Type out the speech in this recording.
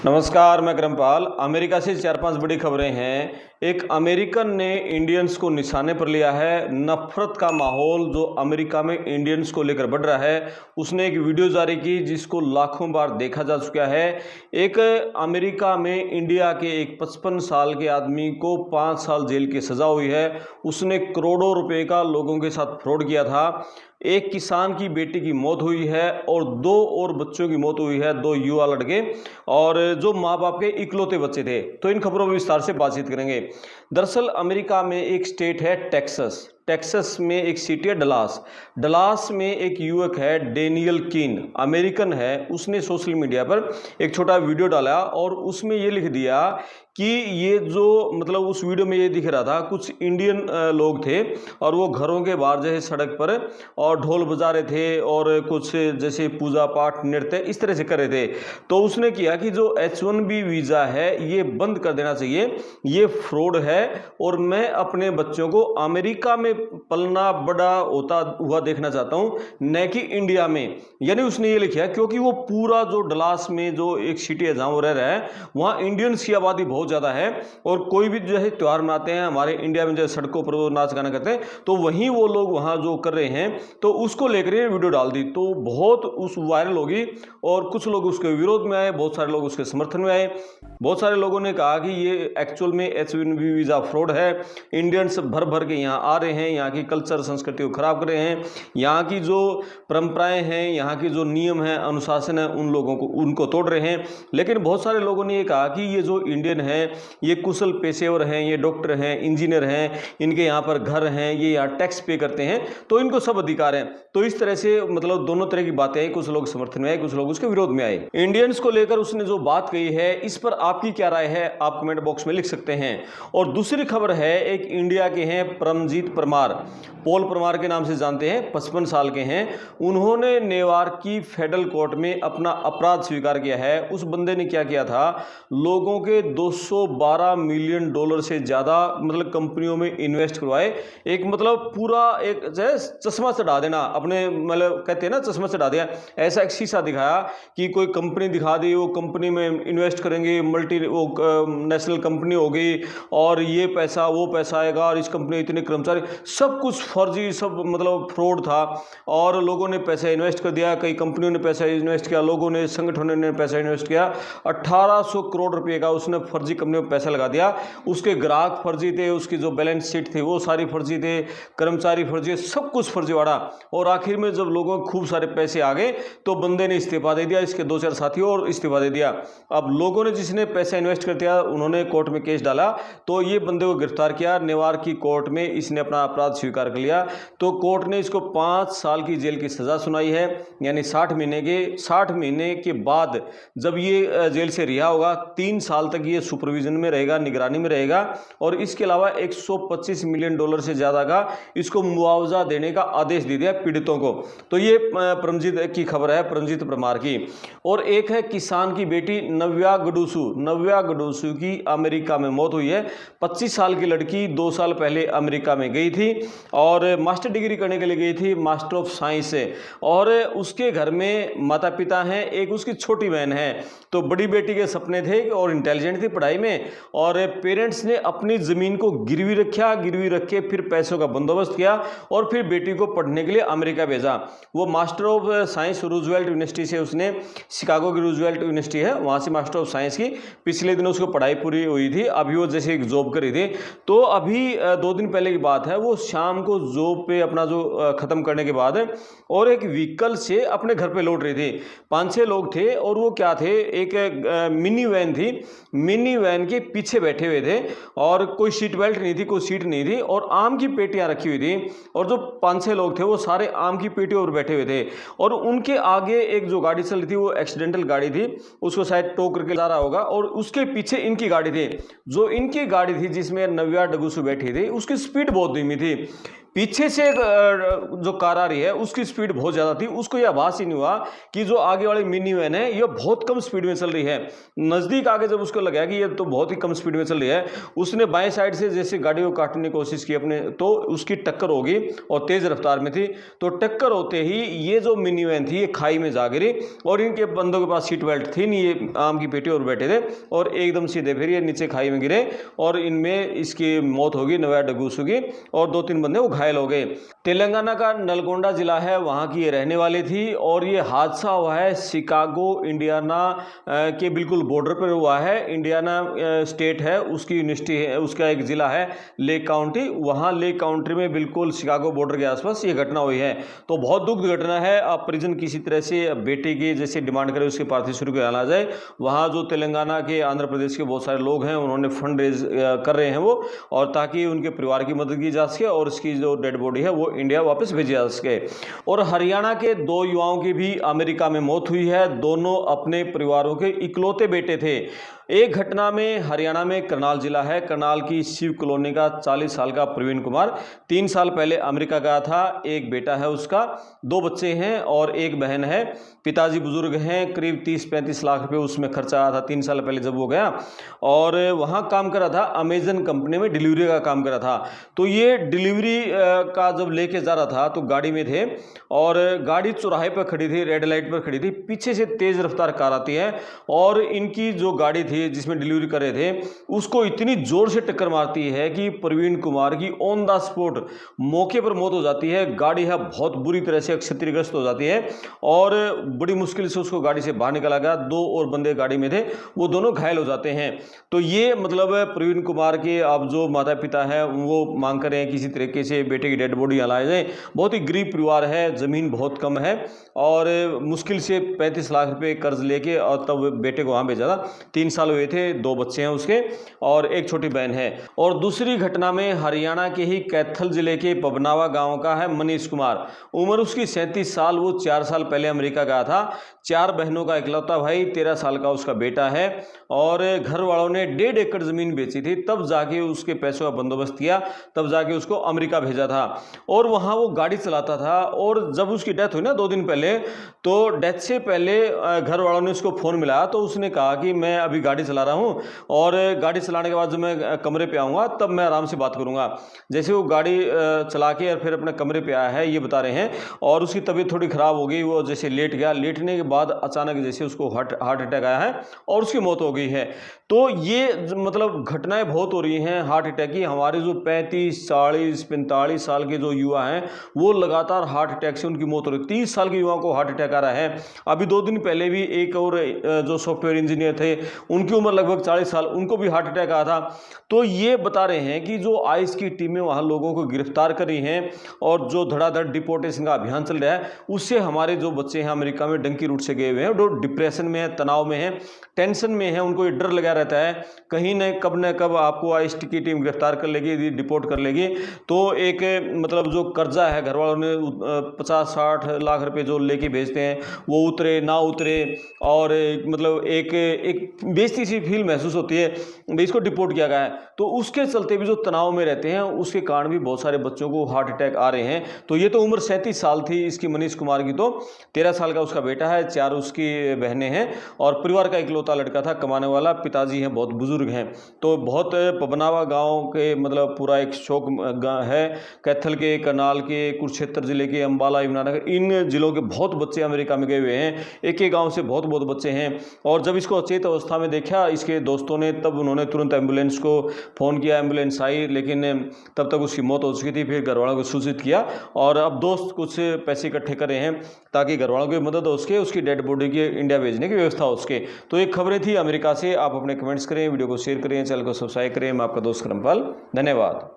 नमस्कार, मैं क्रमपाल। अमेरिका से 4-5 बड़ी खबरें हैं। एक अमेरिकन ने इंडियंस को निशाने पर लिया है। नफरत का माहौल जो अमेरिका में इंडियंस को लेकर बढ़ रहा है, उसने एक वीडियो जारी की जिसको लाखों बार देखा जा चुका है। एक अमेरिका में इंडिया के एक 55 साल के आदमी को 5 साल जेल की सज़ा हुई है। उसने करोड़ों रुपए का लोगों के साथ फ्रॉड किया था। एक किसान की बेटी की मौत हुई है और 2 और बच्चों की मौत हुई है, 2 युवा लड़के और जो माँ बाप के इकलौते बच्चे थे। तो इन खबरों में विस्तार से बातचीत करेंगे। दरअसल अमेरिका में एक स्टेट है टेक्सास। टेक्सास में एक सिटी है डलास। डलास में एक युवक है डेनियल कीन, अमेरिकन है। उसने सोशल मीडिया पर एक छोटा वीडियो डाला और उसमें ये लिख दिया कि ये जो मतलब उस वीडियो में ये दिख रहा था कुछ इंडियन लोग थे और वो घरों के बाहर जैसे सड़क पर और ढोल बजा रहे थे और कुछ जैसे पूजा पाठ नृत्य इस तरह से कर रहे थे। तो उसने किया कि जो H1B वीज़ा है ये बंद कर देना चाहिए, ये फ्रॉड है और मैं अपने बच्चों को अमेरिका में पलना बड़ा होता हुआ देखना चाहता हूँ, न कि इंडिया में। यानी उसने ये लिखा क्योंकि वो पूरा जो डलास में जो एक सिटी है जहाँ वो रह रहा है वहाँ इंडियंस की आबादी बहुत ज़्यादा है और कोई भी जो है त्यौहार मनाते हैं हमारे इंडिया में जैसे सड़कों पर वो नाच गाना करते हैं, तो वहीं वो लोग वहाँ जो कर रहे हैं तो उसको लेकर ये वीडियो डाल दी। तो बहुत उस वायरल होगी और कुछ लोग उसके विरोध में आए, बहुत सारे लोग उसके समर्थन में आए। बहुत सारे लोगों ने कहा कि ये एक्चुअल में H1B वीज़ा फ्रॉड है। इंडियंस भर भर के यहाँ आ रहे हैं, यहाँ की कल्चर संस्कृति को खराब कर रहे हैं, यहाँ की जो परंपराएं हैं, यहाँ की जो नियम है, अनुशासन है, उन लोगों को उनको तोड़ रहे हैं। लेकिन बहुत सारे लोगों ने ये कहा कि ये जो इंडियन है ये कुशल पेशेवर हैं, ये डॉक्टर हैं, इंजीनियर हैं, इनके यहाँ पर घर हैं, ये यहाँ टैक्स पे करते हैं, तो इनको सब अधिकार हैं। तो इस तरह से मतलब दोनों तरह की बातें आई, कुछ लोग समर्थन में आए, कुछ लोग उसके विरोध में आए। इंडियंस को लेकर उसने जो बात कही है इस पर आपकी क्या राय है आप कमेंट बॉक्स में लिख सकते हैं। और दूसरी खबर है, एक इंडिया के हैं परमजीत परमार, पॉल परमार के नाम से जानते हैं, 55 साल के हैं। उन्होंने न्यूयॉर्क की फेडरल कोर्ट में अपना अपराध स्वीकार किया है। उस बंदे ने क्या किया था, लोगों के 212 मिलियन डॉलर से ज़्यादा मतलब कंपनियों में इन्वेस्ट करवाए। एक मतलब पूरा एक चश्मा चढ़ा देना अपने, मतलब कहते हैं ना चश्मा चढ़ा दिया, ऐसा एक शीशा दिखाया कि कोई कंपनी दिखा दी, वो कंपनी में इन्वेस्ट करेंगे, मल्टी वो नेशनल कंपनी होगी और ये पैसा वो पैसा आएगा और इस कंपनी इतने कर्मचारी, सब कुछ फर्जी, सब मतलब फ्रॉड था। और लोगों ने पैसा इन्वेस्ट कर दिया, कई कंपनियों ने पैसा इन्वेस्ट किया, लोगों ने, संगठनों ने पैसा इन्वेस्ट किया। 1800 करोड़ रुपए का उसने फर्जी कंपनी में पैसा लगा दिया। उसके ग्राहक फर्जी थे, उसकी जो बैलेंस शीट थी वो सारी फर्जी थे, कर्मचारी फर्जी, सब कुछ फर्जीवाड़ा। और आखिर में जब लोगों को खूब सारे पैसे आ गए तो बंदे ने इस्तीफा दे दिया, इसके 2-4 साथियों और इस्तीफा दे दिया। अब लोगों ने जिसने पैसा इन्वेस्ट कर दिया उन्होंने कोर्ट में केस डाला, तो ये बंदे को गिरफ्तार किया। न्यूयॉर्क की कोर्ट में इसने अपना अपराध स्वीकार कर लिया। तो कोर्ट ने इसको 5 साल की जेल की सजा सुनाई है, यानी 60 महीने के बाद जब ये जेल से रिहा होगा 3 साल तक ये सुपरविजन में रहेगा, निगरानी में रहेगा। और इसके अलावा 125 मिलियन डॉलर से ज़्यादा का इसको मुआवजा देने का आदेश दे दिया पीड़ितों को। तो ये परमजीत की खबर है, परमजीत परमार की। और एक है किसान की बेटी नव्या गडुसु की अमेरिका में मौत हुई है। 25 साल की लड़की 2 साल पहले अमेरिका में गई थी और मास्टर डिग्री करने के लिए गई थी, मास्टर ऑफ साइंस से। और उसके घर में माता पिता हैं, एक उसकी छोटी बहन है। तो बड़ी बेटी के सपने थे और इंटेलिजेंट थी पढ़ाई में, और पेरेंट्स ने अपनी ज़मीन को गिरवी रख के फिर पैसों का बंदोबस्त किया और फिर बेटी को पढ़ने के लिए अमेरिका भेजा। वो master of science Roosevelt university से, उसने शिकागो की रूजवेल्ट यूनिवर्सिटी है वहाँ से मास्टर ऑफ साइंस की। पिछले दिन उसको पढ़ाई पूरी हुई थी, अभी वो जैसे एक जॉब कर रही थी। तो अभी 2 दिन पहले की बात है, वो शाम को जॉब पे अपना जो ख़त्म करने के बाद और एक व्हीकल से अपने घर पे लौट रही थी। 5-6 लोग थे और वो क्या थे, एक मिनी वैन थी, मिनी वैन के पीछे बैठे हुए थे और कोई सीट बेल्ट नहीं थी, कोई सीट नहीं थी और आम की पेटियां रखी हुई थी। और जो 5-6 लोग थे वो सारे आम की पेटियों पर बैठे हुए थे और उनके आगे एक जो गाड़ी चल रही थी वो एक्सीडेंटल गाड़ी थी, उसको शायद टो करके ला रहा होगा। और उसके पीछे इनकी गाड़ी थी, जो इनकी गाड़ी थी जिसमें नव्या गडुसु बैठी थी, उसकी स्पीड बहुत धीमी थी। पीछे से एक जो कार आ रही है उसकी स्पीड बहुत ज़्यादा थी, उसको यह आभास ही नहीं हुआ कि जो आगे वाली मिनी वैन है यह बहुत कम स्पीड में चल रही है। नज़दीक आगे जब उसको लगा कि ये तो बहुत ही कम स्पीड में चल रही है, उसने बाएं साइड से जैसे गाड़ी को काटने की कोशिश की अपने, तो उसकी टक्कर होगी और तेज़ रफ्तार में थी। तो टक्कर होते ही ये जो मिनी वैन थी ये खाई में जा गिरी और इनके बंदों के पास सीट बेल्ट थी नहीं, ये आम की पेटी और बैठे थे और एकदम सीधे फिर ये नीचे खाई में गिरे और इनमें इसकी मौत होगी, नवाया डगूस होगी और 2-3 बंदे वो घायल हो गए। तेलंगाना का नलगोंडा जिला है, वहाँ की ये रहने वाली थी और ये हादसा हुआ है शिकागो इंडियाना के बिल्कुल बॉर्डर पर हुआ है। इंडियाना स्टेट है, उसकी यूनिवर्सिटी है, उसका एक ज़िला है लेक काउंटी, वहाँ लेक काउंटी में बिल्कुल शिकागो बॉर्डर के आसपास ये घटना हुई है। तो बहुत दुख घटना है। अब परिजन किसी तरह से बेटे की जैसे डिमांड करे उसके पार्थिव शरीर को लाया जाए। वहाँ जो तेलंगाना के, आंध्र प्रदेश के बहुत सारे लोग हैं, उन्होंने फंड रेज कर रहे हैं वो, और ताकि उनके परिवार की मदद की जा सके और इसकी जो डेड बॉडी है वो इंडिया वापस भेजी जा सके। और हरियाणा के 2 युवाओं की भी अमेरिका में मौत हुई है। दोनों अपने परिवारों के इकलौते बेटे थे। एक घटना में हरियाणा में करनाल जिला है, करनाल की शिव कॉलोनी का 40 साल का प्रवीण कुमार 3 साल पहले अमेरिका गया था। एक बेटा है उसका, 2 बच्चे हैं और एक बहन है। पिताजी बुजुर्ग हैं, करीब 30-35 लाख रुपए उसमें खर्चा आया था 3 साल पहले जब वो गया, और वहाँ काम कर रहा था, अमेजन कंपनी में डिलीवरी का काम कर रहा था। तो ये डिलीवरी का जब लेके जा रहा था तो गाड़ी में थे और गाड़ी चौराहे पर खड़ी थी, रेड लाइट पर खड़ी थी, पीछे से तेज रफ्तार कार आती है और इनकी जो गाड़ी थी जिसमें डिलीवरी कर रहे थे उसको इतनी जोर से टक्कर मारती है कि प्रवीण कुमार की ऑन द स्पॉट मौके पर मौत हो जाती है। गाड़ी है बहुत बुरी तरह से क्षतिग्रस्त हो जाती है और बड़ी मुश्किल से उसको गाड़ी से बाहर निकाला गया। 2 और बंदे गाड़ी में थे, वो दोनों घायल हो जाते हैं। तो ये मतलब प्रवीण कुमार के अब जो माता पिता है वो मांग कर रहे हैं किसी तरीके से बेटे की डेड बॉडी लाया जाए। बहुत ही गरीब परिवार है, ज़मीन बहुत कम है और मुश्किल से 35 लाख रुपए कर्ज लेके और तब बेटे को वहाँ भेजा था। 3 साल हुए थे, 2 बच्चे हैं उसके और एक छोटी बहन है। और दूसरी घटना में हरियाणा के ही कैथल जिले के पबनावा गांव का है मनीष कुमार। उम्र उसकी 37 साल, वो 4 साल पहले अमेरिका गया था। 4 बहनों का इकलौता भाई, 13 साल का उसका बेटा है और घर वालों ने 1.5 एकड़ ज़मीन बेची थी, तब जाके उसके पैसों का बंदोबस्त किया, तब जाके उसको अमेरिका भेजा था और वहाँ वो गाड़ी चलाता था। और जब उसकी डेथ हुई ना 2 दिन पहले, तो डेथ से पहले घर वालों ने उसको फ़ोन मिलाया तो उसने कहा कि मैं अभी गाड़ी चला रहा हूँ और गाड़ी चलाने के बाद जब मैं कमरे पे आऊँगा तब मैं आराम से बात करूँगा। जैसे वो गाड़ी चला के और फिर अपने कमरे पे आया है ये बता रहे हैं, और उसकी तबीयत थोड़ी ख़राब हो गई, वो जैसे लेट गया, लेटने के बाद अचानक जैसे उसको हार्ट अटैक आया है और उसकी मौत हो गई है। तो ये मतलब घटनाएं बहुत हो रही हैं हार्ट अटैक की। हमारे जो 35, 40, 45 साल के जो युवा हैं वो लगातार हार्ट अटैक से उनकी मौत हो रही है। 30 साल के युवाओं को हार्ट अटैक आ रहा है। अभी 2 दिन पहले भी एक और जो सॉफ्टवेयर इंजीनियर थे, उनकी उम्र लगभग 40 साल, उनको भी हार्ट अटैक आया था। तो ये बता रहे हैं कि जो आइस की टीमें वहाँ लोगों को गिरफ्तार कर रही हैं और जो धड़ाधड़ डिपोर्टेशन का अभियान चल रहा है, उससे हमारे जो बच्चे हैं अमेरिका में डंकी रूट से गए हुए हैं, जो डिप्रेशन में है, तनाव में है, टेंशन में है, उनको ये डर लगा रहता है कहीं न कब आपको आइस की टीम गिरफ्तार कर लेगी, डिपोर्ट कर लेगी। तो एक मतलब जो कर्जा है घर वालों ने 50-60 लाख रुपए जो लेके भेजते हैं वो उतरे ना उतरे, और मतलब एक बेइज्जती सी फील महसूस होती है भाई इसको डिपोर्ट किया गया है। तो उसके चलते भी जो तनाव में रहते हैं उसके कारण भी बहुत सारे बच्चों को हार्ट अटैक आ रहे हैं। तो ये तो उम्र 37 साल थी इसकी मनीष कुमार की, तो 13 साल का उसका बेटा है, 4 उसकी बहनें हैं और परिवार का इकलौता लड़का था, कमाने वाला, पिताजी हैं बहुत बुजुर्ग हैं। तो बहुत पबनावा गांव के मतलब पूरा एक शोक है। कैथल के, करनाल के, कुरुक्षेत्र जिले के, अंबाला, यमुनानगर, इन जिलों के बहुत बच्चे अमेरिका में गए हुए हैं। एक एक गांव से बहुत बच्चे हैं। और जब इसको अचेत अवस्था में देखा इसके दोस्तों ने, तब उन्होंने तुरंत एम्बुलेंस को फ़ोन किया, एम्बुलेंस आई, लेकिन तब तक उसकी मौत हो चुकी थी। फिर घरवालों को सूचित किया और अब दोस्त कुछ पैसे इकट्ठे कर रहे हैं ताकि घरवालों की मदद हो सके, उसकी डेड बॉडी की इंडिया भेजने की व्यवस्था हो सके। तो एक खबरें थी अमेरिका से। आप अपने कमेंट्स करें, वीडियो को शेयर करें, चैनल को सब्सक्राइब करें। मैं आपका दोस्त करमपाल, धन्यवाद।